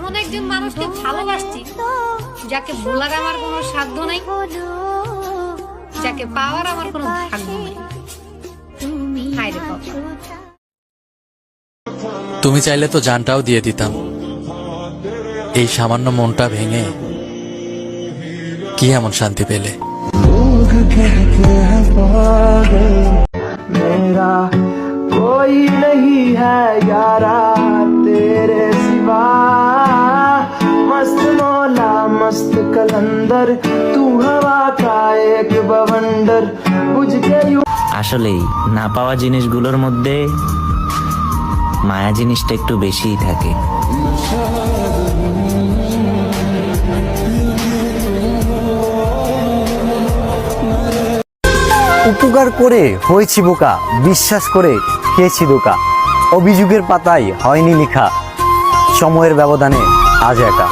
এমন একজন মানুষকে ভালোবাসছি যাকে বলার আমার কোনো সাধ্য নাই, যাকে পাওয়ার আমার কোনো ভাগ্য নেই। হায় রে বাবা। তুমি চাইলে তো জানটাও দিয়ে দিতাম। এই সামান্য মনটা ভেঙে কি এমন শান্তি পেলে? मेरा कोई नहीं है यारा तेरे सिवा, मस्त मौला मस्त कलंदर, तू हवा का एक बवंडर, बुझ के यूं। আসলেই না পাওয়া জিনিসগুলোর মধ্যে মায়া জিনিসটা একটু বেশিই থাকে। উপকার করে হয়েছি বোকা, বিশ্বাস করে খেয়েছি ধোঁকা, অভিযোগের পাতায় হয়নি লেখা, সময়ের ব্যবধানে আজ একা।